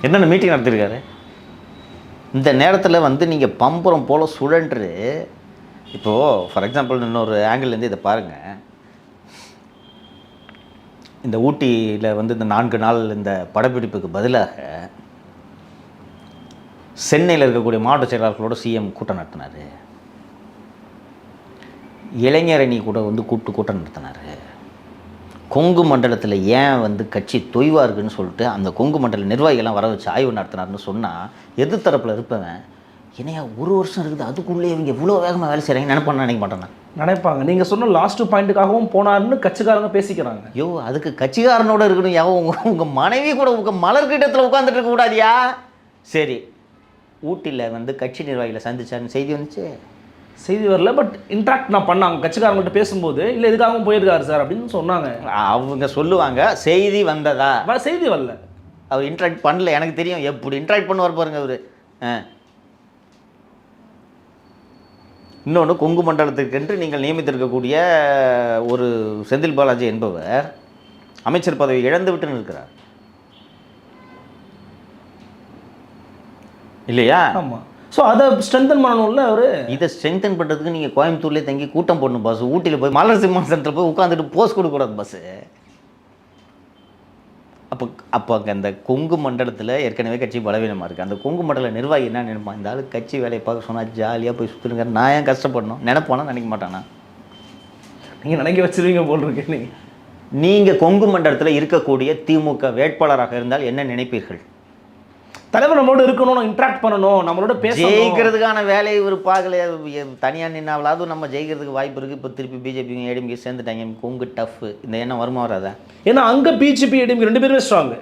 என்னென்ன மீட்டிங் நடத்திருக்காரு இந்த நேரத்தில் வந்து நீங்கள் பம்பரம் போல் சுழன்று. இப்போது ஃபார் எக்ஸாம்பிள் இன்னொரு ஆங்கிள்லேருந்து இதை பாருங்கள். இந்த ஊட்டியில் வந்து இந்த 4 நாள் இந்த படப்பிடிப்புக்கு பதிலாக சென்னையில் இருக்கக்கூடிய மாவட்ட செயலாளர்களோட சிஎம் கூட்டம் நடத்தினார். இளைஞரணி கூட வந்து கூட்டம் நடத்தினார். கொங்கு மண்டலத்தில் ஏன் வந்து கட்சி தொய்வாக இருக்குன்னு சொல்லிட்டு அந்த கொங்கு மண்டல நிர்வாகிகள்லாம் வர வச்சு ஆய்வு நடத்தினார்னு சொன்னால் எதிர்த்தரப்பில் இருப்பவன் என்னையா 1 வருஷம் இருக்குது அதுக்குள்ளே இவங்க இவ்வளோ வேகமாக வேலை செய்கிறாங்க நினைக்க மாட்டேன்னா நினைப்பாங்க. நீங்கள் சொன்ன லாஸ்ட் பாயிண்ட்டுக்காகவும் போனாருன்னு கட்சிக்காரங்க பேசிக்கிறாங்க. ஐயோ அதுக்கு கட்சிக்காரனோட இருக்கணும். யாவோ உங்கள் மனைவி கூட உங்கள் மலர்கிட்டத்தில் உட்காந்துட்டு இருக்கக்கூடாதியா? சரி, ஊட்டியில் வந்து கட்சி நிர்வாகிகளை சந்திச்சாருன்னு செய்தி வந்துச்சு. செய்தி வரல, பட் இன்ட்ராக்ட் நான் பண்ணாங்க கட்சிக்காரங்கள்ட்ட பேசும்போது. இல்லை எதுக்காகவும் போயிருக்காரு சார் அப்படின்னு சொன்னாங்க. அவங்க சொல்லுவாங்க செய்தி வந்ததா? செய்தி வரல, அவர் இன்ட்ராக்ட் பண்ணல. எனக்கு தெரியும் எப்படி இன்ட்ராக்ட் பண்ணுவார் பாருங்க அவர். இன்னொன்று, கொங்கு மண்டலத்திற்கென்று நீங்கள் நியமித்திருக்கக்கூடிய ஒரு செந்தில் பாலாஜி என்பவர் அமைச்சர் பதவி இழந்து விட்டுன்னு இருக்கிறார் இல்லையா? ஆமாம். ஸோ அதை ஸ்ட்ரென்தன் பண்ணணும்ல அவர். இதை ஸ்ட்ரென்தன் பண்ணுறதுக்கு நீங்கள் கோயம்புத்தூர்லேயே தங்கி கூட்டம் போடணும் பாஸ். ஊட்டியில் போய் மலர் சிம்மான் சென்டரில் போய் உட்காந்துட்டு போஸ்ட் கொடுக்கக்கூடாது பாஸ். அப்போ அங்கே அந்த கொங்கு மண்டலத்தில் ஏற்கனவே கட்சி பலவீனமாக இருக்குது. அந்த கொங்கு மண்டல நிர்வாகி என்ன நினைப்பான், இந்த ஆள் கட்சி வேலையை பார்க்க சொன்னால் ஜாலியாக போய் சுற்றுருங்க, நான் ஏன் கஷ்டப்படணும் நினைப்பானா? நினைக்க மாட்டானா? நீங்கள் நினைக்க வச்சுருவீங்க போல் இருக்கு. நீங்கள் கொங்கு மண்டலத்தில் இருக்கக்கூடிய திமுக வேட்பாளராக இருந்தால் என்ன நினைப்பீர்கள்? தலைவர் நம்மளோட இருக்கணும், இன்ட்ராக்ட் பண்ணணும், நம்மளோட ஜெயிக்கிறதுக்கான வேலையை ஒரு பார்க்கல. தனியாக நின்னாவளாவது நம்ம ஜெயிக்கிறதுக்கு வாய்ப்பு இருக்குது. இப்போ திருப்பி பிஜேபி ஏடிஎம்கே சேர்ந்துட்டாங்க. கொங்கு டஃப், இந்த எண்ணம் வருமா வராதா? ஏன்னா அங்கே பிஜேபி ஏடிஎம்கே 2 பேருமே ஸ்ட்ராங்கு.